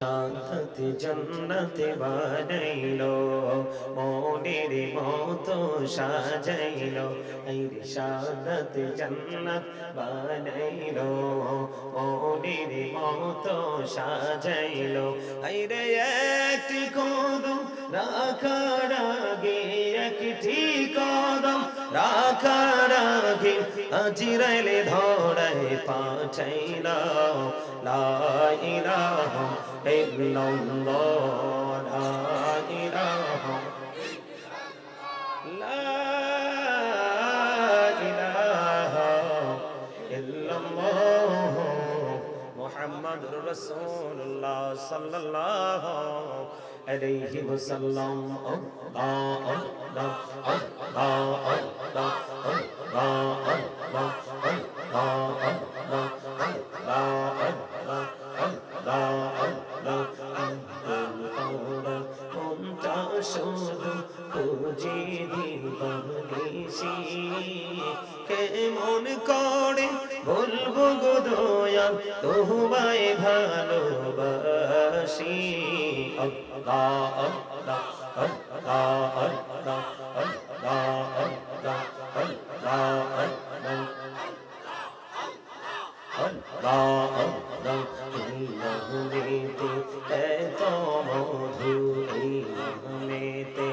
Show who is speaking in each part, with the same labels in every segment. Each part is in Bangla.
Speaker 1: শান্তি জান্নাতে বানাইলো মনের মতো সাজাইলো এই শান্তি জান্নাত বানাইলো মনের মতো সাজাইলো এই রে একটি কদম রাখার আগে একটি কদম রাখার আগে আজরাইলে ধরায় পাঠাইলো লা ইলাহা ইল্লাল্লাহ লা ইলাহা লা ইলাহা ইল্লাল্লাহ মুহাম্মাদুর রাসূলুল্লাহ সাল্লাল্লাহু আলাইহি ওয়াসাল্লাম আল্লাহ আল্লাহ আল্লাহ আল্লাহ আল্লাহ কেমন করে বলবো গো দয়াল তোমায় ভালোবাসি আল্লাহ আল্লাহ আল্লাহ আল্লাহ আল্লাহ আল্লাহ আল্লাহ আল্লাহ আল্লাহ এই নামেতে এত মধু এই নামেতে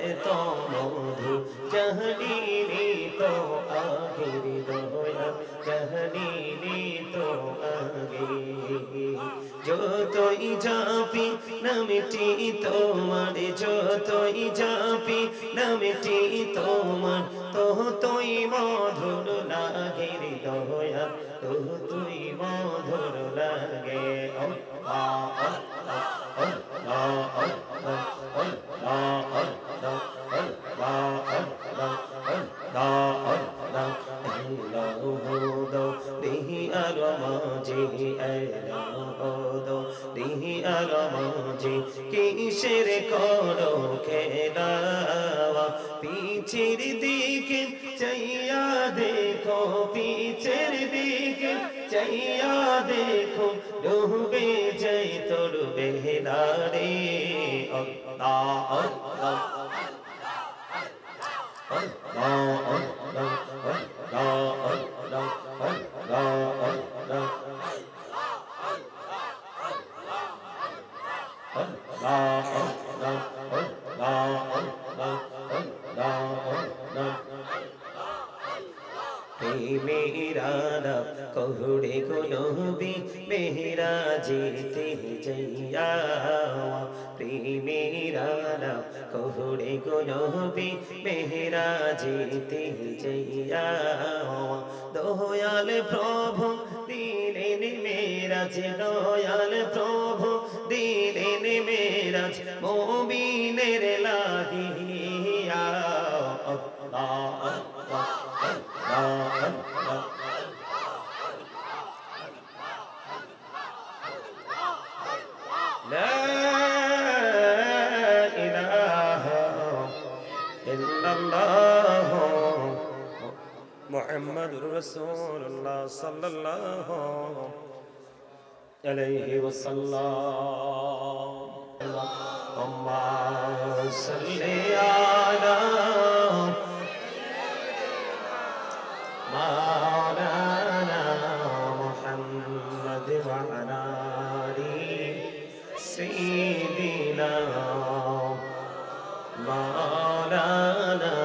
Speaker 1: এত মধু জাহানিনি তো আগের দয়া জাহানিনি তো আগে যতই যাপি নামটি তোমার যতই যাপি নামটি তোমার ততই মধুর লাগে দয়া ততই মধুর লাগে আল্লাহ আল্লাহ আল্লাহ আল্লাহ আল্লাহ আল্লাহ আল্লাহ আল্লাহ আল্লাহ দেহি আর মাঝে দেহি আর মাঝে কিসের করো খেলা পিছের দিকে চাইয়া দেখো পিছের দিকে চাইয়া দেখো ডুবে যাই তোর বেহলা রে আল্লাহ আল্লাহ মেরা কহুড়ে গুনবি মেহরা যেতে যাইয়া প্রেমেরা কহুড়ে গুনবি মেহরা যেতে যাইয়া দয়াল প্রভু দিলেন মেরাজ দয়াল প্রভু দিলেন মেরাজ মুমিনের লাগিয়া আল্লাহ আল্লাহ আল্লাহ لا إله إلا الله محمد رسول الله صلى الله عليه وسلم اللهم صل على مولانا محمد وعلى سيدنا مولانا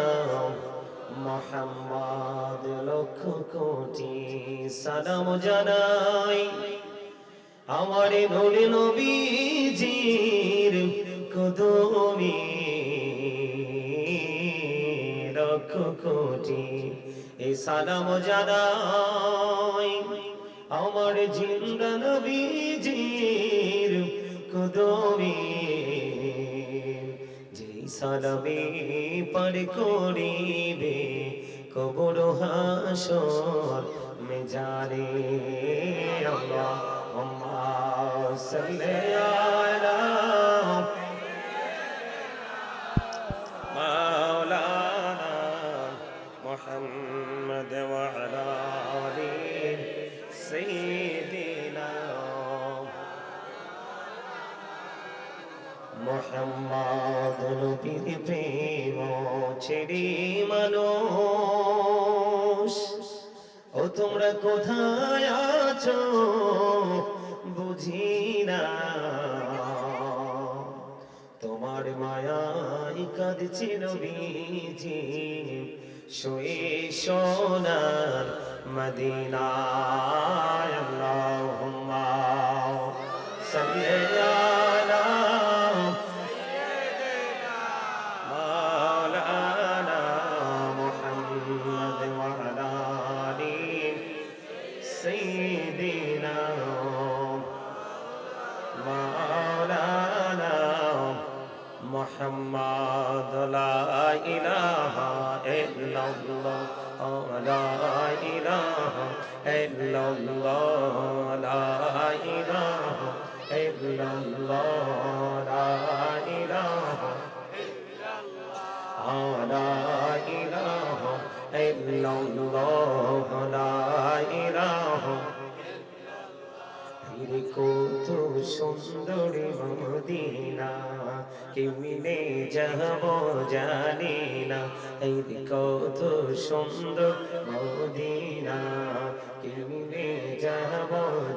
Speaker 1: محمد লক্ষ কোটি সালাম জানাই আমার নূরে নবীজির কদমে লক্ষ কোটি এই সালাম জানাই আমার জিন্দা নবীজির কদমে যেই সালামে পার করিবে কবর হাসর মেজারে আল্লাহুম্মা সাল্লি আলা মাওলানা মুহাম্মদ ওয়া আলা আলি সাইয়্যিদিনা মোহাম্মদ নবীর প্রেম ছেড়ে মানুষ ও তোমরা কোথায় আছো বুঝি না তোমার মায়ায় কাঁদছে নবীজি শুয়ে সোনার মদিনায় আল্লাহুম্মা সাল্লি আলা মাওলানা মুহাম্মদ ওয়া আলা আলি সাইয়্যিদিনা মাওলানা মুহাম্মদ লা ইলাহা ইল্লাল্লাহ লা ইলাহা ইল্লাল্লাহ লা ইলাহা ইল্লাল্লাহ লা ইলাহা লা ইলাহা ইল্লাল্লাহ লা ইলাহা কত সুন্দর মদিনা কেমনে যাব জানি না এই কত সুন্দর মদিনা কেমনে যাব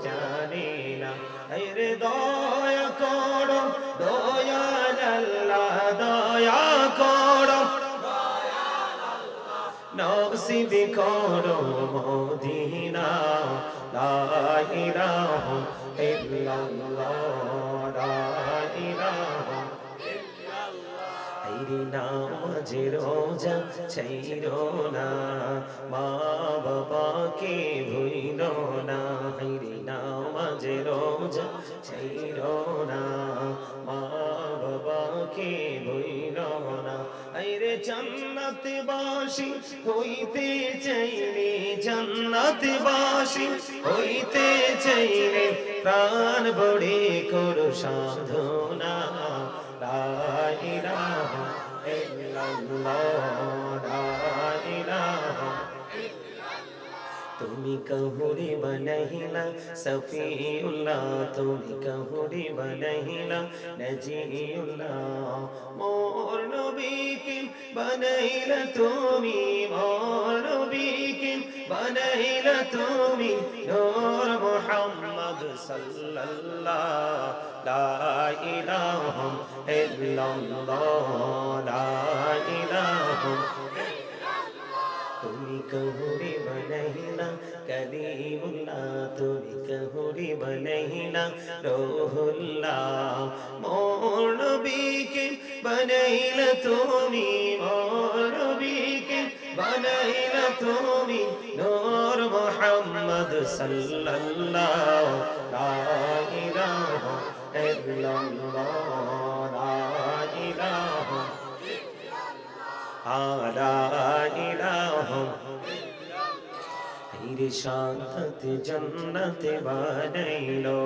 Speaker 1: জানি না এই রে দয়া করো দয়াল আল্লাহ দয়া করো নসিব করো মদিনা লা ইলাহা ইল্লাল্লাহ লা ইলাহা ইল্লাল্লাহ নামাজে রোজা ছাইরো না মা বাবাকে ভুইলো না নামাজে রোজা ছাইরো না মা বাবাকে ভুইলো না আইরে জান্নাতবাসী হইতে চাইলে জান্নাতবাসী হইতে চাইলে প্রাণ বড়ে করো সাধনা লা ইলাহা ইল্লাল্লাহ লা ইলাহা তুমি কহুরি বনহিলা সফিউল্লাহ তুমি কহুরি বনহিলা নজিউল্লাহ মোর নবীকে বনহিলা তুমি মোর নবীকে বনহিলা তুমি নূর মুহাম্মদ সাল্লাল্লাহ লা ইলাহা ইল্লাল্লাহ লা ইলাহা তুমি কহুরি বনহিলা কলিমুল্লাহ তুমি কহুরি বনহিলা রূহুল্লাহ মোর নবীকে বনহিলা তুমি মোর নবীকে বনহিলা তুমি নূর মুহাম্মদ সাল্লাল্লাহ লা ইলাহা ইল্লাল্লাহ লা ইলাহা লা ইলাহা ইরশাদ জান্নাতে বানাইলো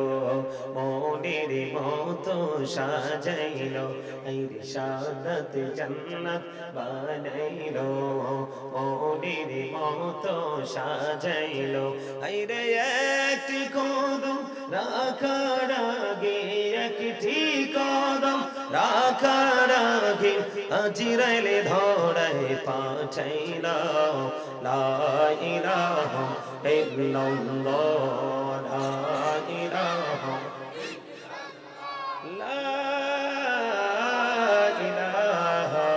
Speaker 1: মনের মতো সাজাইলো ইরশাদ জান্নাত বানাইলো মনের মতো সাজাইলো আইরে একটি কদম রাখার আগে একটি কদম রাখার আগে আজরাইলে ধরায় পাঠাইলো লা ইলাহা ইল্লাল্লাহ লা ইলাহা লা ইলাহা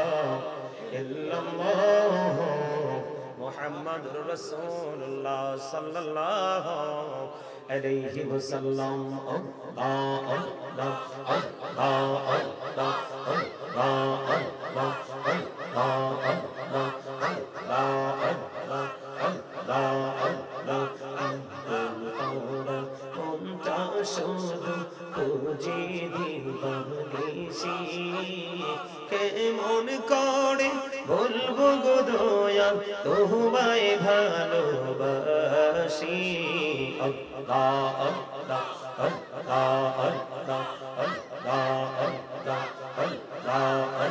Speaker 1: ইল্লাল্লাহ মুহাম্মাদুর রাসূলুল্লাহ সাল্লাল্লাহু আলাইহি ওয়াসাল্লাম আল্লাহ আল্লাহ আল্লাহ আল্লাহ আল্লাহ কেমন করে বলবো গো দয়াল তোমায় ভালোবাসি আল্লাহ আল্লাহ আল্লাহ আল্লাহ আল্লাহ আল্লাহ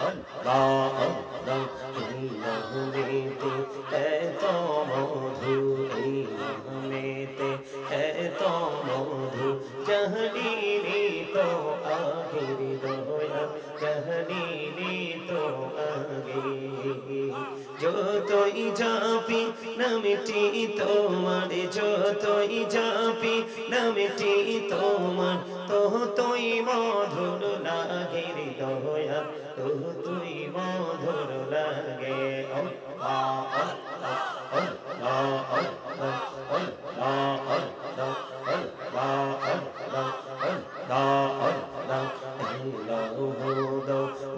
Speaker 1: আল্লাহ আল্লাহ এই নামেতে এত মধু এই নামেতে এত মধু জানি জাপি নামটি তোমার, যতই জাপি নামটি তোমার, ততই মধুর লাগে রে দয়াল, ততই মধুর লাগে। আল্লাহ আল্লাহ আল্লাহ আল্লাহ আল্লাহ আল্লাহ আল্লাহ আল্লাহ আল্লাহ আল্লাহ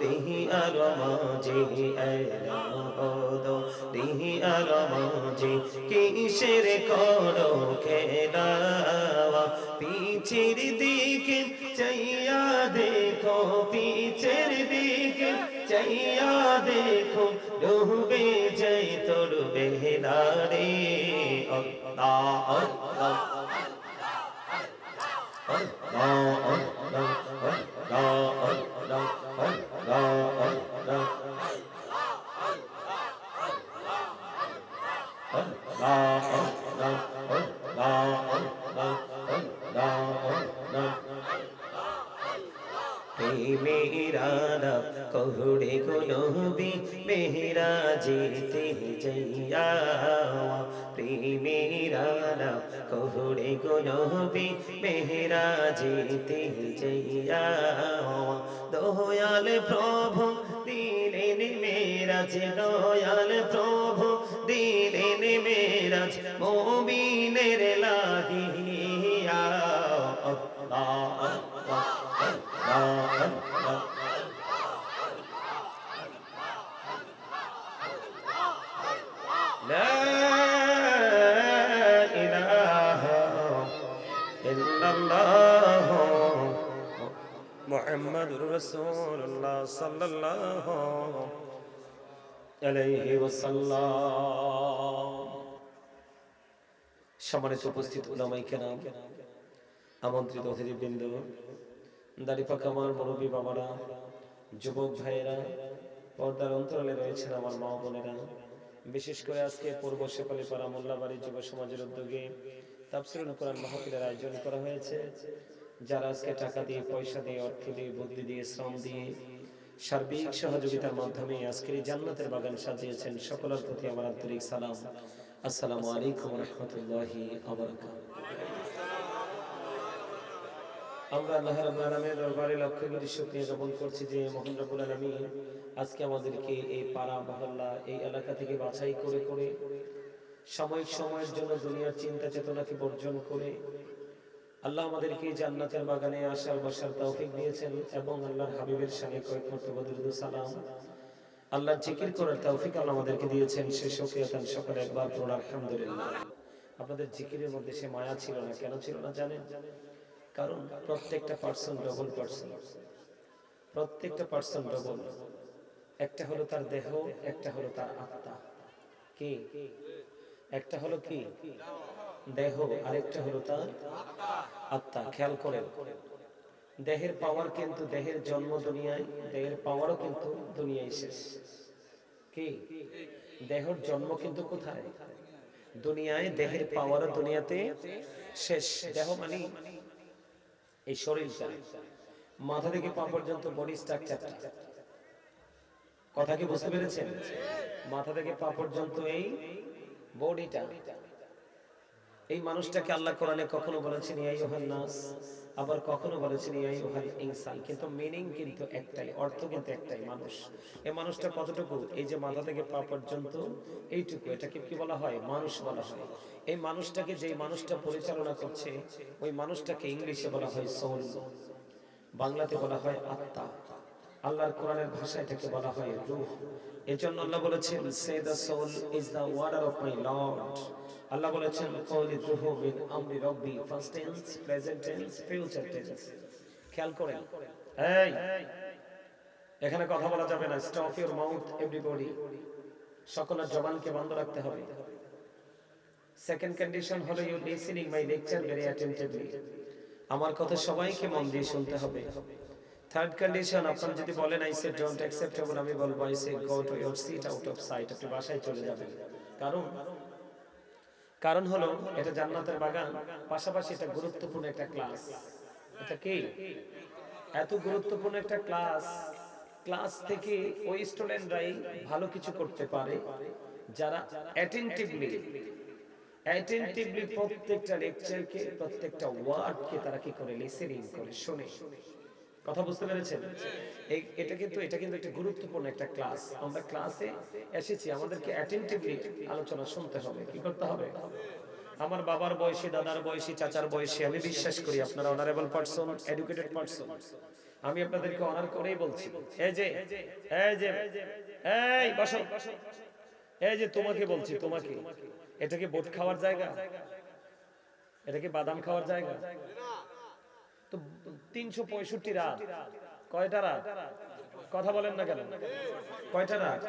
Speaker 1: দিহি আর মাঝে দিহি আর মাঝে কিসের করো খেলা, পিছের দিকে চাইয়া দেখো, পিছের দিকে চাইয়া দেখো, ডুবে যাই তোর বেলা রে। আল্লাহ আল্লাহ মেরা কহুড়ে গো নবী মেরা যেতে যাইয়া, প্রেমেরা কহুড়ে গো নবী মেরা যেতে যাইয়া, দয়াল প্রভু দিলেন মেরাজ, দয়াল প্রভু দিলেন মেরাজ মুমিনের লাগিয়া। আল্লাহ আল্লাহ আল্লাহ আল্লাহ লা ইলাহা ইল্লাল্লাহ মুহাম্মাদুর রাসূলুল্লাহ সাল্লাল্লাহু আলাইহি ওয়াসাল্লাম। সম্মানিত উপস্থিত উলামায়ে কেরাম, আমন্ত্রিত অতিথিবৃন্দ, দাড়ি পাকা আমার মুরব্বী বাবারা, যুবক ভাইয়েরা, পর্দার অন্তরালে রয়েছেন আমার মা বোনেরা, বিশেষ করে আজকে পূর্ব শেপালীপাড়া মোল্লাবাড়ি যুব সমাজের উদ্যোগে তাফসীরুল কোরআন মাহফিলের আয়োজন করা হয়েছে। যারা আজকে টাকা দিয়ে, পয়সা দিয়ে, অর্থ দিয়ে, বুদ্ধি দিয়ে, শ্রম দিয়ে, সার্বিক সহযোগিতার মাধ্যমে আজকের এই জান্নাতের বাগান সাজিয়েছেন, সকলের প্রতি আমার আন্তরিক সালাম। আসসালামু আলাইকুম ওয়া রাহমাতুল্লাহি ওয়া বারাকাতুহু। আমরা আল্লাহ রাব্বুল আলামিনের দরবারে লক্ষ কোটি শুকরিয়া জ্ঞাপন করছি যে মহান রব্বুল আলামিন আজকে আমাদেরকে এই পাড়া মহল্লা, এই এলাকা থেকে বাছাই করে করে সাময়িক সময়ের জন্য দুনিয়ার চিন্তা চেতনাকে বর্জন করে আল্লাহ আমাদেরকে জান্নাতের বাগানে আসার বসার তৌফিক দিয়েছেন, এবং আল্লাহর হাবিবের শানে কয়েক মর্তবা দুরূদ ও সালাম, আল্লাহর জিকির করার তৌফিক আল্লাহ আমাদেরকে দিয়েছেন। সে শুকরিয়া তান সকলে একবার পড়ুন আলহামদুলিল্লাহ। আপনাদের জিকিরের মধ্যে সে মায়া ছিল না, কেন ছিল না জানেন? কারণ প্রত্যেকটা পার্সন ডবল পার্সন, প্রত্যেকটা পার্সন ডবল। একটা হলো তার দেহ, একটা হলো তার আত্মা। কি? একটা হলো কি দেহ, আরেকটা হলো তার আত্মা। খেয়াল করেন, দেহের পাওয়ার কিন্তু, দেহের জন্ম দুনিয়ায়, দেহের পাওয়ারও কিন্তু দুনিয়ায় শেষ। কি? দেহের জন্ম কিন্তু কোথায়? দুনিয়ায়। দেহের পাওয়ারও দুনিয়াতে শেষ। দেহ মানে এই শরীরটা, মাথা থেকে পা পর্যন্ত বডি স্ট্রাকচারটা। কথা কি বুঝতে পেরেছেন? মাথা থেকে পা পর্যন্ত এই বডিটা। এই মানুষটাকে আল্লাহ কোরআনে কখনো বলেছেন ইয়া আইয়ুহান নাস, আবার কখনো বলেছেন ইয়া আইয়ুহাল ইনসান, কিন্তু মিনিং কিন্তু একটাই, অর্থ কিন্তু একটাই, মানুষ। এই মানুষটা কতটুকু? এই যে মাথা থেকে পা পর্যন্ত এইটুকু, এটাকে কি বলা হয়? মানুষ বলা হয়। এই মানুষটাকে যেই মানুষটা পরিচালনা করছে, ওই মানুষটাকে ইংলিশে বলা হয় সোল, বাংলাতে বলা হয় আত্মা, আল্লাহর কোরআনের ভাষায় এটাকে বলা হয় রূহ। এজন্য আল্লাহ বলেছেন say the soul is the warder of my lord. Allah বলেছেন কওলি রূহু মিন আমরি রাব্বি, first tense, present tense, future tense. খেয়াল করেন, এই এখানে কথা বলা যাবে না। স্টপ ইওর মাউথ এভরিবডি, সকলের জবানকে বন্ধ রাখতে হবে। সেকেন্ড কন্ডিশন হলো you listening my lecture very attentively, আমার কথা সবাইকে মন দিয়ে শুনতে হবে। থার্ড কন্ডিশন, আপনারা যদি বলেন আই সে ডোন্ট অ্যাকসেপ্টেবল, আমি বলবো I say go to your seat out of sight, আপনি বাসায় চলে যাবেন। কারণ হলো এটা জান্নাতের বাগান, পাশাপাশি এটা গুরুত্বপূর্ণ একটা ক্লাস। এটা কি? এত গুরুত্বপূর্ণ একটা ক্লাস, ক্লাস থেকে ওই স্টুডেন্টরাই ভালো কিছু করতে পারে, যারা অ্যাটেন্টিভলি প্রত্যেকটা লেকচারকে, প্রত্যেকটা ওয়ার্ডকে তারা কি করে লিসেনিং করে, শুনে। কথা বুঝতে পেরেছেন? এটা কিন্তু একটা গুরুত্বপূর্ণ একটা ক্লাস। আমরা ক্লাসে এসেছি, আমাদেরকে অ্যাটেন্টিভলি আলোচনা শুনতে হবে। কি করতে হবে? আমার বাবার বয়সী, দাদার বয়সী, চাচার বয়সী, আমি বিশ্বাস করি আপনারা অনারেবল পারসন, এডুকেটেড পারসন। আমি আপনাদেরকে অনার করেই বলছি। এই বসো, এই যে তোমাকে বলছি, তোমাকে, এটা কি বোট খাওয়ার জায়গা? এটা কি বাদাম খাওয়ার জায়গা? তো 365 রাত, কয়টা রাত? কথা বলেন না কেন? কয়টা রাত?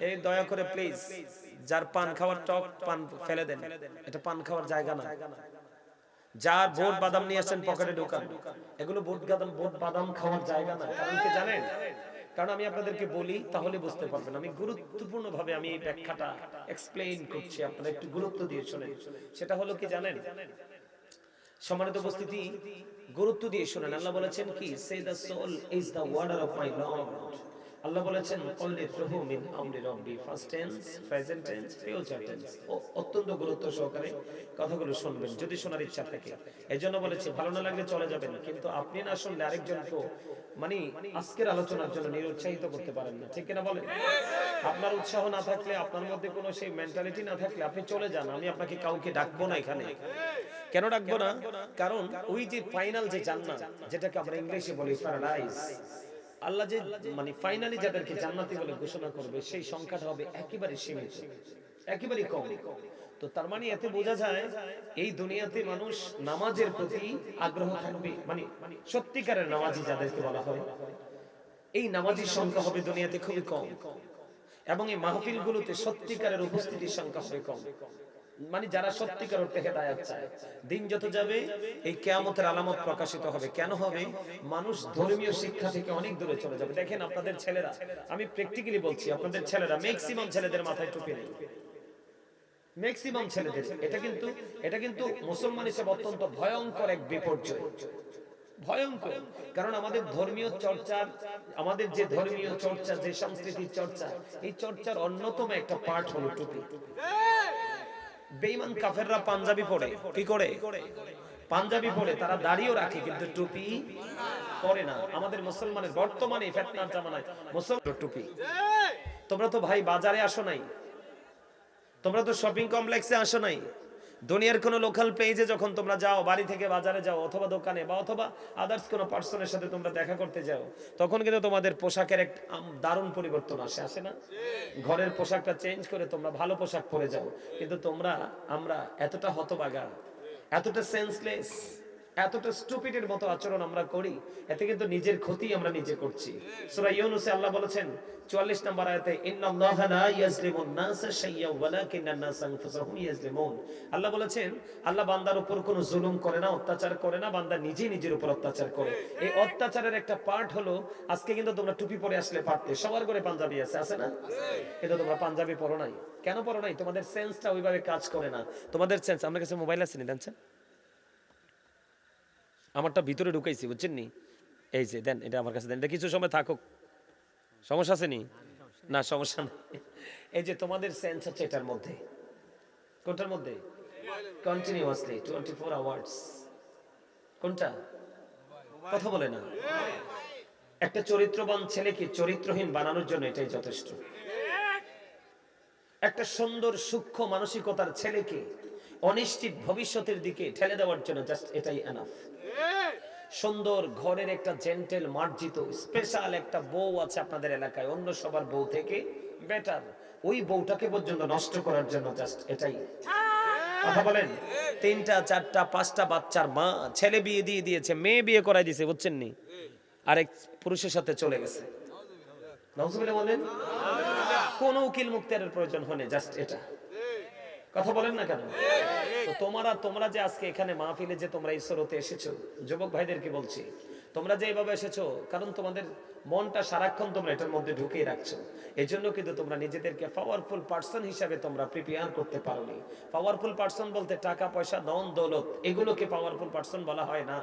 Speaker 1: এই দয়া করে প্লিজ, যার পান খাওয়ার টক, পান ফেলে দেন। এটা পান খাওয়ার জায়গা না। যার বোট বাদাম নিয়ে আসছেন পকেটে ঢোকান। এগুলো বোট বাদাম খাওয়ার জায়গা না। কারণ কি জানেন? কারণ আমি আপনাদেরকে বলি, তাহলে বুঝতে পারবেন। আমি গুরুত্বপূর্ণ ভাবে আমি এই ব্যাখ্যাটা এক্সপ্লেইন করছি, আপনারা একটু গুরুত্ব দিয়ে শুনেন। সেটা হলো কি জানেন? সম্মানিত উপস্থিতি, গুরুত্ব দিয়ে শুনেন। আল্লাহ বলেছেন কি, say the soul is the warder of my lord. Allah বলেছেন কলিরহু মিন আমরি রাব্বি, first tense, present tense, future tense. অত্যন্ত গুরুত্ব সহকারে কথাগুলো শুনবেন যদি শোনার ইচ্ছা থাকে। এজন্য বলেছি, ভালো না লাগলে চলে যাবেন, কিন্তু আপনি না শুনলে আরেকজনকে মানে আজকের আলোচনার জন্য নিরুৎসাহিত করতে পারেন না। ঠিক কিনা বলেন? আপনার উৎসাহ না থাকলে, আপনার মধ্যে কোনো সেই মেন্টালিটি না থাকলে আপনি চলে যান। আমি আপনাকে কাউকে ডাকবো না এখানে। কেন ডাকবো না? কারণ ওই যে ফাইনাল যে জান্নাত, যেটাকে আমরা ইংলিশে বলি প্যারাডাইস, আল্লাহ যে মানে ফাইনালি যাদেরকে জান্নাতি বলে ঘোষণা করবে, সেই সংখ্যাটা হবে একেবারে সীমিত, একেবারে কম। তো তার মানে এতে বোঝা যায় এই দুনিয়াতে মানুষ নামাজের প্রতি আগ্রহ থাকবে, মানে সত্যিকারের নামাজি যাদেরকে বলা হয়, এই নামাজির সংখ্যা হবে দুনিয়াতে খুবই কম। এবং এই মাহফিলগুলোতে সত্যিকারের উপস্থিতির সংখ্যা হবে কম। মানে যারা সত্যিকার অর্থে হেদায়েত চায়। দিন যত যাবে এই কিয়ামতের আলামত প্রকাশিত হবে। কেন হবে? মানুষ ধর্মীয় শিক্ষা থেকে অনেক দূরে চলে যাবে। দেখেন আপনাদের ছেলেরা, আমি প্র্যাকটিক্যালি বলছি, আপনাদের ছেলেরা, ম্যাক্সিমাম ছেলেদের মাথায় টুপি নেই। ম্যাক্সিমাম ছেলেদের। এটা কিন্তু মুসলমান হিসেবে অত্যন্ত ভয়ঙ্কর এক বিপর্যয়। ভয়ঙ্কর। কারণ আমাদের ধর্মীয় চর্চার, আমাদের যে ধর্মীয় চর্চা, যে সংস্কৃতির চর্চা, এই চর্চার অন্যতম একটা পার্ট হলো টুপি। বেঈমান কাফেররা পাঞ্জাবি পরে, কি করে? পাঞ্জাবি পরে, তারা দাড়িও রাখে কিন্তু টুপি পরে না। আমাদের মুসলমানের বর্তমানে ফিতনার জামানায় মুসলমান টুপি। তোমরা তো ভাই বাজারে আসো নাই, তোমরা তো শপিং কমপ্লেক্সে আসো নাই। দুনিয়ার কোনো লোকাল পেজে যখন তোমরা যাও, বাড়ি থেকে বাজারে যাও, অথবা দোকানে বা অথবা আদার্স কোনো পার্সনের সাথে তোমরা দেখা করতে যাও, তখন কিন্তু তোমাদের পোশাকের এক দারুণ পরিবর্তন আসে না? ঘরের পোশাকটা চেঞ্জ করে তোমরা ভালো পোশাক পরে যাও। কিন্তু আমরা এতটা হতবাগা, এতটা সেন্সলেস, এতটা স্টুপিডের মতো আচরণ আমরা করি, এতে কিন্তু নিজের ক্ষতি আমরা নিজে করছি। সূরা ইউনূসে আল্লাহ বলেছেন 44 নম্বর আয়াতে, ইন্নাল্লাহা লা ইয়াজলিমুন নাসা শাইয়্যা ওয়ালাকিন্নান নাসা আনফুসাহুম ইয়াজলিমুন। আল্লাহ বলেছেন, আল্লাহ বান্দার উপর কোনো জুলুম করে না, অত্যাচার করে না, বান্দা নিজে নিজের উপর অত্যাচার করে। এই অত্যাচারের একটা পার্ট হলো, আজকে কিন্তু তোমরা টুপি পরে আসলে পারতে, সবার ঘরে পাঞ্জাবি আছে না? কিন্তু তোমরা পাঞ্জাবি পরো নাই। কেন পরো নাই? তোমাদের সেন্সটা ওইভাবে কাজ করে না। তোমাদের সেন্স, আমার কাছে মোবাইল আছে নি, জানছেন? আমারটা ভিতরে ঢুকাইছি, বুঝছেন নি? এই যে দেন, এটা আমার কাছে দেন, এটা কিছু সময় থাকুক। সমস্যা আছে নি? না, সমস্যা নেই। এই যে তোমাদের সেন্স হচ্ছে এটার মধ্যে। কোনটার মধ্যে? Continuously 24 hours. কোনটা? কথা বলে না। একটা চরিত্রবান ছেলেকে চরিত্রহীন বানানোর জন্য এটাই যথেষ্ট। একটা সুন্দর সূক্ষ্ম মানসিকতার ছেলেকে অনিশ্চিত ভবিষ্যতের দিকে ঠেলে দেওয়ার জন্য জাস্ট এটাই এনাফ। সুন্দর ঘরের একটা জেন্টেল মার্জিত স্পেশাল একটা বউ আছে আপনাদের এলাকায়, অন্য সবার বউ থেকে বেটার, ওই বউটাকে পর্যন্ত নষ্ট করার জন্য জাস্ট এটাই। কথা বলেন? 3টা 4টা 5টা বাচ্চার মা, ছেলে বিয়ে দিয়ে দিয়েছে, মেয়ে বিয়ে করাই দিয়েছে, বুঝছেন নি? আরেক পুরুষের সাথে চলে গেছে। নাউজুবিল্লাহ বলেন। কোন উকিল মুক্তিয়ারের প্রয়োজন হয়নি, জাস্ট এটা। কথা বলেন না কেন? তো তোমরা যে আজকে এখানে মাহফিলে যে তোমরা ঈশ্বরতে এসেছো, যুবক ভাইদেরকে বলছি, তোমরা যে এইভাবে এসেছো, কারণ তোমাদের মনটা সারাক্ষণ তোমরা এটার মধ্যে ঢুকিয়ে রাখছো। এই জন্য কিন্তু তোমরা নিজেদেরকে পাওয়ারফুল পার্সন হিসাবে তোমরা প্রিপেয়ার করতে পারোনি। পাওয়ারফুল পার্সন বলতে টাকা পয়সা ধন দৌলত এগুলোকে পাওয়ারফুল পার্সন বলা হয় না।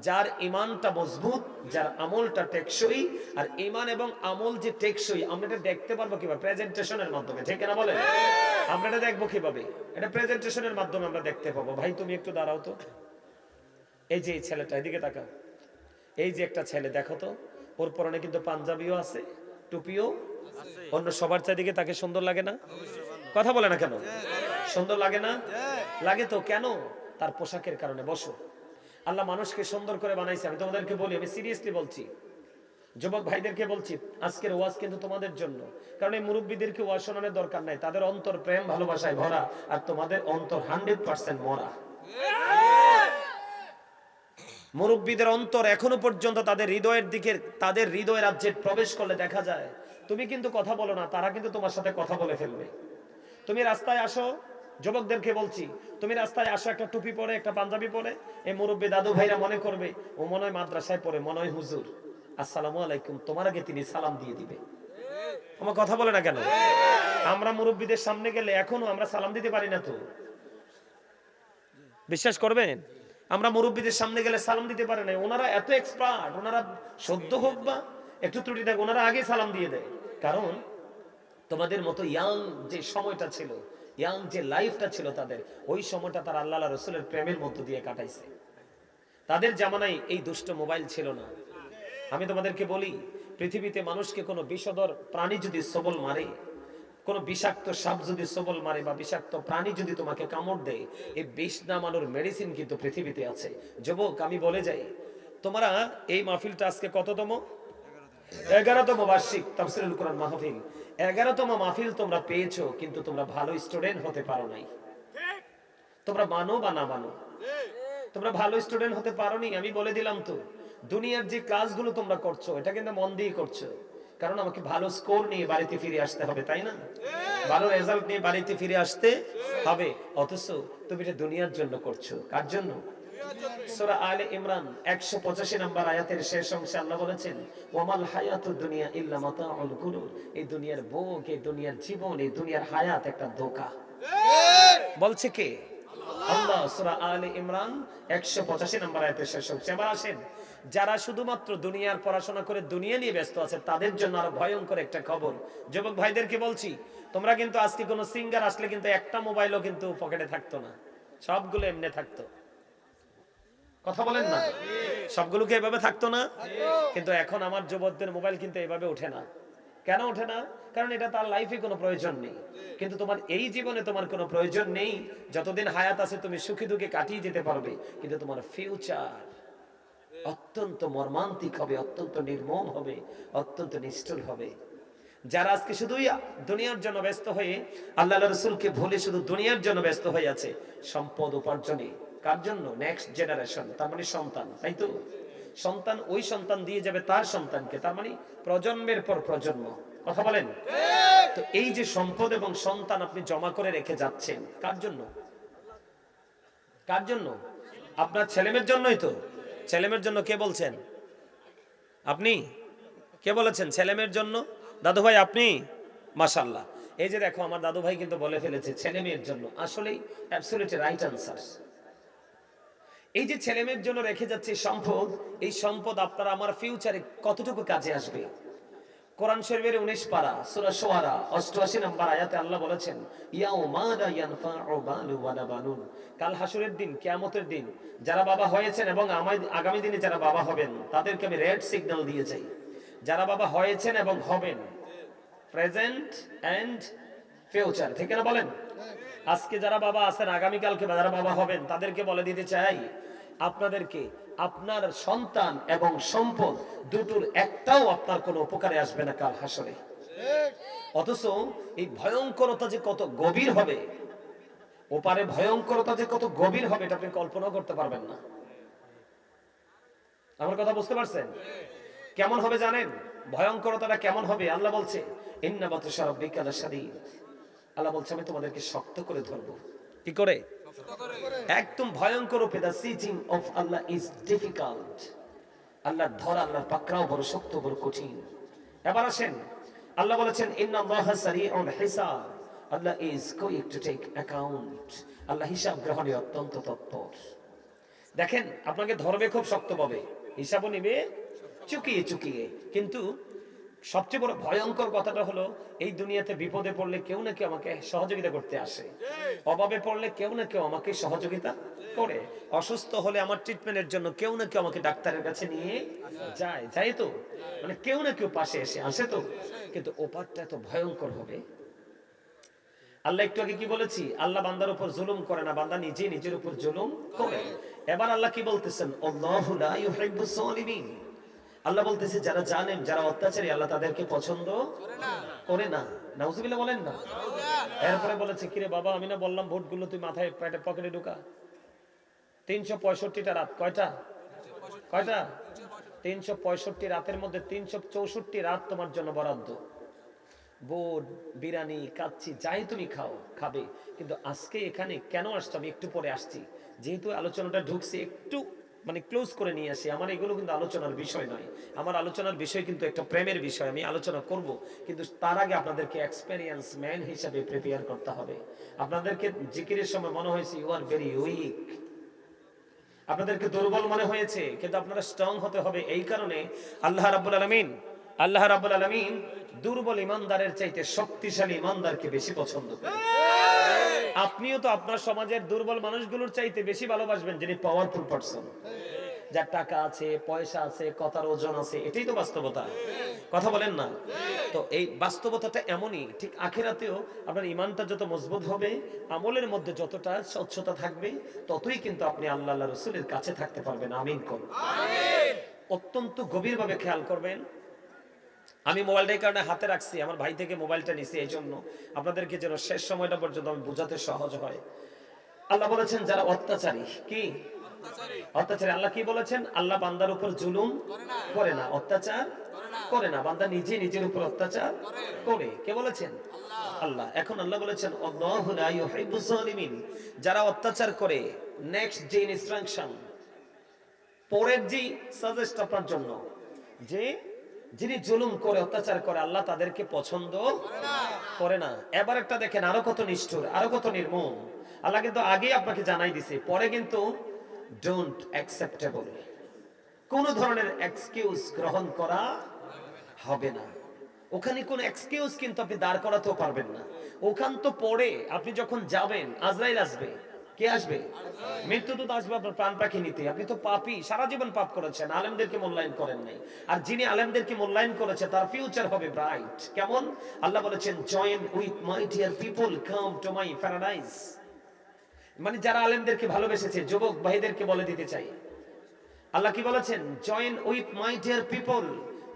Speaker 1: যার ইমানটা মজবুত, যার আমলটা টেকসই। আর ইমান এবং আমল যে টেকসই আমরা এটা দেখতে পারবো কিভাবে? প্রেজেন্টেশনের মাধ্যমে, ঠিক না বলেন? আমরা এটা দেখবো কিভাবে? এটা প্রেজেন্টেশনের মাধ্যমে আমরা দেখতে পাবো। ভাই তুমি একটু দাঁড়াও তো, এই যে এই ছেলেটা, এদিকে তাকাও। এই যে একটা ছেলে দেখো তো, ওর পরনে কিন্তু পাঞ্জাবিও আছে, টুপিও। অন্য সবার চারিদিকে তাকে সুন্দর লাগে না? কথা বলে না কেন? সুন্দর লাগে না? লাগে তো। কেন? তার পোশাকের কারণে। বসো। আল্লাহ মানুষকে সুন্দর করে বানাইছে। আমি তোমাদেরকে বলি, আমি সিরিয়াসলি বলছি, যুবক ভাইদেরকে বলছি, আজকের ওয়াজ কিন্তু তোমাদের জন্য। কারণ এই মুরব্বীদেরকে ওয়াজ শোনানোর দরকার নাই, তাদের অন্তর প্রেম ভালোবাসায় ভরা, আর তোমাদের অন্তর 100% মরা। মুরব্বীদের অন্তর এখনো পর্যন্ত তাদের হৃদয়ের দিকে, তাদের হৃদয় রাজ্যে প্রবেশ করলে দেখা যায় তুমি কিন্তু কথা বলো না, তারা কিন্তু তোমার সাথে কথা বলে ফেলবে। তুমি রাস্তায় আসো, যুবকদেরকে বলছি, তুমি রাস্তায় আসো একটা টুপি পরে, একটা পাঞ্জাবি পরে, এই মুরব্বী দাদু ভাইরা মনে করবে ও মনে হয় মাদ্রাসায় পড়ে, মনে হয় হুজুর, আসসালামু আলাইকুম, তোমার আগে তিনি সালাম দিয়ে দিবে। আমার কথা বলে না কেন? আমরা মুরব্বীদের সামনে গেলে এখনো আমরা সালাম দিতে পারি না তো। বিশ্বাস করবেন, আমরা মুরব্বীদের সামনে গেলে সালাম দিতে পারে না। ওনারা এত এক্সপার্ট, ওনারা সদ্য হোক বা একটু ত্রুটি দেখ, ওনারা আগে সালাম দিয়ে দেয়। কারণ তোমাদের মতো ইয়াং যে সময়টা ছিল, ইয়াং যে লাইফটা ছিল তাদের, ওই সময়টা তারা আল্লাহ রসুলের প্রেমের মধ্য দিয়ে কাটাইছে। তাদের জামানায় এই দুষ্ট মোবাইল ছিল না। আমি তোমাদেরকে বলি, পৃথিবীতে মানুষকে কোনো বিষধর প্রাণী যদি সবল মারে, কোন বিষাক্ত সাপ যদি সবল মারে বা বিষাক্ত প্রাণী যদি তোমাকে কামড় দেয়, এই বিষ নামানোর মেডিসিন কিন্তু পৃথিবীতে আছে। যুবক আমি বলে যাই, তোমরা এই মাহফিলটা আজকে কততম? 11তম বার্ষিক তাফসীরুল কোরআন মাহফিল। 11তম মাহফিল তোমরা পেয়েছো, কিন্তু তোমরা ভালো স্টুডেন্ট হতে পারো নাই। তোমরা মানো বা না মানো, তোমরা ভালো স্টুডেন্ট হতে পারোনি। আমি বলে দিলাম তো, দুনিয়ার যে ক্লাসগুলো তোমরা করছো এটা কিন্তু মন দিয়ে করছো, কারণ আমাকে ভালো স্কোর নিয়ে বাড়িতে ফিরে আসতে হবে, তাই না? ভালো রেজাল্ট নিয়ে বাড়িতে ফিরে আসতে হবে। অথচ তুমি এটা দুনিয়ার জন্য করছো। কার জন্য? সূরা আলে ইমরান 185 নম্বর আয়াতের শেষ অংশে আল্লাহ বলেছেন, ওয়ামাল হায়াতুদ দুনিয়া ইল্লা মাতাউল গুরুর। এই দুনিয়ার ভোগ, এই দুনিয়ার জীবন, এই দুনিয়ার হায়াত একটা ধোঁকা। বলছে কে? আল্লাহ। সূরা আলে ইমরান 185 নম্বর আয়াতের শেষ অংশে। এবার আসেন, যারা শুধুমাত্র দুনিয়ার পড়াশোনা করে দুনিয়া নিয়ে ব্যস্ত আছে, তাদের জন্য আরো ভয়ঙ্কর একটা খবর। যুবক ভাইদেরকে বলছি, তোমরা কিন্তু আজকে কোনো সিঙ্গার আসলে কিন্তু একটা মোবাইলও কিন্তু পকেটে থাকতো না, সবগুলো এমনি থাকতো। কথা বলেন না? সবগুলোকে এভাবে থাকতো না। কিন্তু এখন আমার যুবকদের মোবাইল কিন্তু এভাবে ওঠে না। কেন ওঠে না? কারণ এটা তার লাইফে কোনো প্রয়োজন নেই। কিন্তু তোমার এই জীবনে তোমার কোনো প্রয়োজন নেই। যতদিন হায়াত আছে তুমি সুখী দুঃখে কাটিয়ে যেতে পারবে, কিন্তু তোমার ফিউচার অত্যন্ত মর্মান্তিক হবে, অত্যন্ত নির্মম হবে, অত্যন্ত নিষ্ঠুর হবে। যারা আজকে শুধুই দুনিয়ার জন্য ব্যস্ত হয়ে আল্লাহ রাসূলকে ভুলে শুধু দুনিয়ার জন্য ব্যস্ত হয়ে আছে, সম্পদ উপার্জনে। কার জন্য? নেক্সট জেনারেশন, তার মানে সন্তান, তাই তো? সন্তান, ওই সন্তান দিয়ে যাবে তার সন্তানকে, তার মানে প্রজন্মের পর প্রজন্ম। কথা বলেন? তো এই যে সম্পদ এবং সন্তান আপনি জমা করে রেখে যাচ্ছেন, কার জন্য? কার জন্য? আপনার ছেলেমেয়ের জন্যই তো। ছেলেমেয়ের জন্য কে বলছেন? আপনি। কে বলেছেন ছেলেমেয়ের জন্য? দাদু ভাই আপনি? মাশাআল্লাহ। এই যে দেখো, আমার দাদু ভাই কিন্তু বলে ফেলেছে ছেলে মেয়ের জন্য। আসলেই অ্যাবসলিউটলি রাইট আনসার। এই যে ছেলে মেয়ের জন্য রেখে যাচ্ছে সম্পদ, এই সম্পদ আপনার আমার ফিউচারে কতটুকু কাজে আসবে? কোরআন শরীফের 19 পারা সূরা শুআরা 88 নম্বর আয়াতে আল্লাহ বলেছেন, ইয়াউমা লা ইয়ানফাউ মালু ওয়ালা বানুন। কাল হাসরের দিন, কিয়ামতের দিন, যারা বাবা হয়েছেন এবং আগামী দিনে যারা বাবা হবেন, তাদেরকে আমি রেড সিগন্যাল দিয়ে যাই। যারা বাবা হয়েছেন এবং হবেন, প্রেজেন্ট এন্ড ফিউচার, ঠিক না বলেন? আজকে যারা বাবা আছেন, আগামী কালকে যারা বাবা হবেন, তাদেরকে বলে দিতে চাই, আপনাদেরকে আপনার সন্তান এবং সম্পদ দুটোর একটাও আপনার কোনো উপকারে আসবে না কাল হাসরে। অথচ এই ভয়ঙ্করতা যে কত গভীর হবে, ওপারে ভয়ঙ্করতা যে কত গভীর হবে, এটা আপনি কল্পনা করতে পারবেন না। আমার কথা বুঝতে পারছেন? কেমন হবে জানেন? ভয়ঙ্করতাটা কেমন হবে? আল্লাহ বলছে, ইন্না বাতশা রাব্বিকা লাশাদীদ। আল্লাহ বলছে আমি তোমাদেরকে শক্ত করে ধরবো। কি করে? একদম ভয়ঙ্কর রূপে। The seizing of Allah is difficult. আল্লাহর ধরা, আল্লাহর পাকড়াও বড় শক্ত, বড় কঠিন। এবার আসেন, আল্লাহ বলেছেন ইন্নাল্লাহা সারিউল হিসাব, Allah is quick to take account, Allah হিসাব গ্রহণে অত্যন্ত তৎপর। দেখেন, আপনাকে ধরবে খুব শক্তভাবে, হিসাবও নিবে চুকিয়ে চুকিয়ে। কিন্তু সবচেয়ে বড় ভয়ঙ্কর কথাটা হলো, এই দুনিয়াতে বিপদে পড়লে কেউ না কেউ আমাকে সহযোগিতা করতে আসে, অভাবে পড়লে কেউ না কেউ আমাকে সহযোগিতা করে, অসুস্থ হলে আমার ট্রিটমেন্টের জন্য কেউ না কেউ আমাকে ডাক্তারের কাছে নিয়ে যায় তো, মানে কেউ না কেউ পাশে এসে আসে তো। কিন্তু ওপারটা এত ভয়ঙ্কর হবে। আল্লাহ একটু আগে কি বলেছি, আল্লাহ বান্দার উপর জুলুম করে না, বান্দা নিজে নিজের উপর জুলুম করে। এবার আল্লাহ কি বলতেছেন, আল্লাহু লা ইউহিব্বুস সালিমিন, আল্লাহ বলতেছে যারা জালেম, যারা অত্যাচারী, আল্লাহ তাদেরকে পছন্দ করে না। নাউজুবিল্লাহ বলেন না। এরপরে বলেছে, কিরে বাবা, আমি না বললাম ভোটগুলো তুই মাথায় পেটে পকেটে ঢুকা। 365টা রাত, কয়টা 365 রাতের মধ্যে 364 রাত তোমার জন্য বরাদ্দ। বোট, বিরিয়ানি, কাচ্চি, যাই তুমি খাবে। কিন্তু আজকে এখানে কেন আসছো, আমি একটু পরে আসছি, যেহেতু আলোচনাটা ঢুকছি একটু মানে ক্লোজ করে নিয়ে আসি। আমার এগুলো কিন্তু আলোচনার বিষয় নয়, আমার আলোচনার বিষয় কিন্তু একটা প্রেমের বিষয়, আমি আলোচনা করব। কিন্তু তার আগে আপনাদেরকে এক্সপেরিয়েন্স ম্যান হিসাবে প্রিপেয়ার করতে হবে। আপনাদেরকে জিকিরের সময় মনে হয়েছে ইউ আর ভেরি উইক, আপনাদেরকে দুর্বল মনে হয়েছে, কিন্তু আপনারা স্ট্রং হতে হবে। এই কারণে আল্লাহ রাব্বুল আলামিন দুর্বল ইমানদারের চাইতে শক্তিশালী ইমানদারকে বেশি পছন্দ করেন। আপনিও তো আপনার সমাজের দুর্বল মানুষগুলোর চাইতে বেশি ভালোবাসবেন যিনি পাওয়ারফুল পারসন, যার টাকা আছে, পয়সা আছে, কথার ওজন আছে। এটাই তো বাস্তবতা, কথা বলেন না? তো এই বাস্তবতাটা এমনই, ঠিক আখিরাতেও আপনার ইমানটা যত মজবুত হবে, আমলের মধ্যে যতটা স্বচ্ছতা থাকবে, ততই কিন্তু আপনি আল্লাহ রাসূলের কাছে থাকতে পারবেন। আমিন করুন। অত্যন্ত গভীরভাবে খেয়াল করবেন। আমি মোবাইলটা এই কারণে হাতে রাখছি, আমার ভাই থেকে মোবাইলটা নিছি এই জন্য, আপনাদেরকে যেন শেষ সময়টা পর্যন্ত আমি বোঝাতে সহজ হয়। আল্লাহ বলেছেন যারা অত্যাচারী, কি অত্যাচারী, আল্লাহ কি বলেছেন, আল্লাহ বান্দার উপর জুলুম করে না, অত্যাচার করে না, বান্দা নিজে নিজের উপর অত্যাচার করে। কে বলেছেন? আল্লাহ। এখন আল্লাহ বলেছেন আল্লাহু লা ইউহিব্বুস সালিমিন, যারা অত্যাচার করে। নেক্সট যে ইনস্ট্রাকশন, পরের যে সাজেস্ট আপনার জন্য, যে যিনি জুলুম করে, অত্যাচার করে, আল্লাহ তাদেরকে পছন্দ করে না। এবার একটা দেখেন, আরো কত নিষ্ঠুর, আরো কত নির্মম। আল্লাহ কিন্তু আগে আপনাকে জানাই দিছে, পরে কিন্তু ডোন্ট অ্যাকসেপ্টেবল, কোন ধরনের এক্সকিউজ গ্রহণ করা হবে না। ওখানে কোন এক্সকিউজ কিন্তু আপনি দাঁড় করাতেও পারবেন না। ওখান তো পরে আপনি যখন যাবেন, আজরাইল আসবে। কে আসবে? মৃত্যুদূত আসবে আপনার প্রাণ পাখি নিতে। আপনি তো পাপী, সারা জীবন পাপ করেছেন, আলেমদেরকে মূল্যায়ন করেন নাই। আর যিনি আলেমদেরকে মূল্যায়ন করেছে তার ফিউচার হবে ব্রাইট। কেমন? আল্লাহ বলেছেন join with my dear people, come to my paradise. মানে যারা আলেমদেরকে ভালোবেসেছে, যুবক ভাইদেরকে বলে দিতে চাই, আল্লাহ কি বলেছেন, join with my dear people,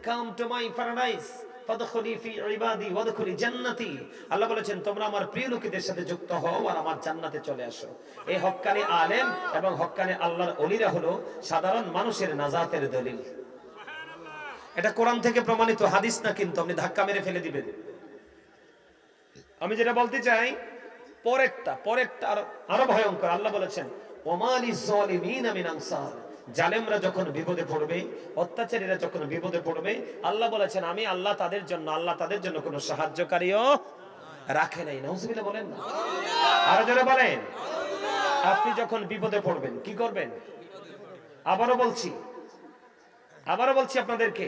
Speaker 1: come to my paradise, ফাদখুলি ফি ইবাদি ওয়াদখুলি জান্নাতি। আল্লাহ বলেছেন তোমরা আমার প্রিয় লোকেদের সাথে যুক্ত হও আর আমার জান্নাতে চলে আসো। এই হক্কানি আলেম এবং হক্কানি আল্লাহর ওলিরা হলো সাধারণ মানুষের নাজাতের দলিল। এটা কোরআন থেকে প্রমাণিত, হাদিস না কিন্তু, আপনি ধাক্কা মেরে ফেলে দিবেন। আমি যেটা বলতে চাই, পরেরটা আরো ভয়ঙ্কর। আল্লাহ বলেছেন ওমালিজ জালিমিনা মিন আনসার, জালেমরা যখন বিপদে পড়বে, অত্যাচারীরা যখন বিপদে পড়বে, আল্লাহ বলেছেন আমি আল্লাহ তাদের জন্য কোনো সাহায্যকারীও রাখে নাই। নাউজুবিল্লাহ বলেন না? আরো জোরে বলেন। আপনি যখন বিপদে পড়বেন কি করবেন? আবারও বলছি আপনাদেরকে,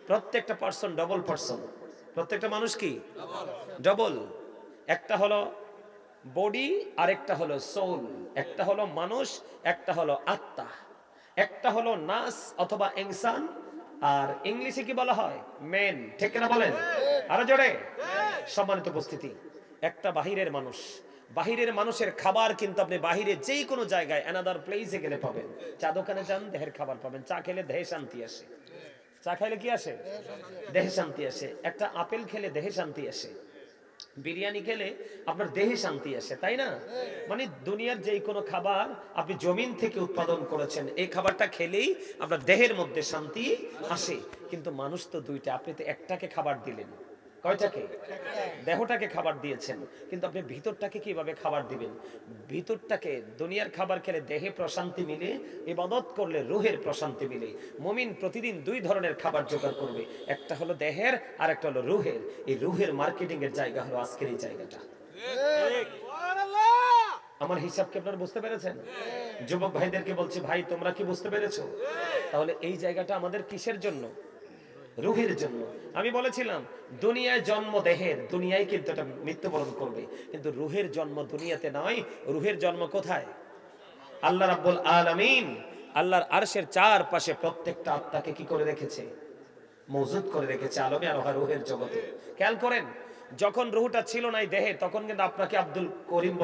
Speaker 1: প্রত্যেকটা পার্সন ডবল পার্সন, প্রত্যেকটা মানুষ কি ডবল। একটা হলো বডি আর একটা হলো সোল, একটা হলো মানুষ, একটা হলো আত্মা, একটা হলো নাস অথবা ইনসান, আর ইংলিশে কি বলা হয়? মেন। ঠিক না বলেন? আরো জোরে। সম্মানিত উপস্থিতি, একটা বাহিরের মানুষের খাবার কিন্তু আপনি বাহিরে যেই কোনো জায়গায় অ্যানাদার প্লেসে গেলে পাবেন। চা দোকানে যান, দেহের খাবার পাবেন। চা খেলে দেহে শান্তি আসে। চা খাইলে কি আসে? দেহে শান্তি আসে। একটা আপেল খেলে দেহে শান্তি আসে। বিরিয়ানি খেলে আপনার দেহে শান্তি আসে, তাই না? মানে দুনিয়ার যেই কোনো খাবার আপনি জমিন থেকে উৎপাদন করেছেন, এই খাবারটা খেলেই আপনার দেহের মধ্যে শান্তি আসে। কিন্তু মানুষ তো দুইটা, আপনি তো একটাকে খাবার দিলেন, কয়টাকে? দেহটাকে খাবার দিয়েছেন, কিন্তু আপনি ভিতরটাকে কিভাবে খাবার দিবেন? ভিতরটাকে, দুনিয়ার খাবার খেলে দেহে প্রশান্তি মিলে, ইবাদত করলে রুহের প্রশান্তি মিলে। মুমিন প্রতিদিন দুই ধরনের খাবার জোগাড় করবে, একটা হলো দেহের আর একটা হলো রুহের। এই রুহের মার্কেটিং এর জায়গা হলো আজকের এই জায়গাটা। আমার হিসাব কি আপনারা বুঝতে পেরেছেন? যুবক ভাইদেরকে বলছি, ভাই তোমরা কি বুঝতে পেরেছো? তাহলে এই জায়গাটা আমাদের কিসের জন্য? রুহের জন্য। আমি বলেছিলাম দুনিয়ায় জন্ম দেহের, দুনিয়ায় কিন্তু এটা মৃত্যুবরণ করবে, কিন্তু রুহের জন্ম দুনিয়াতে নয়। রুহের জন্ম কোথায়? আল্লাহ রাব্বুল আলামিন আল্লাহর আরশের চারপাশে প্রত্যেকটা আত্মাকে কি করে রেখেছে? মজুদ করে রেখেছে আলমে আর রুহের জগতে। খেয়াল করেন, যখন রুহটা ছিল না এই দেহে, তখন কিন্তু আপনাকে আব্দুল করিম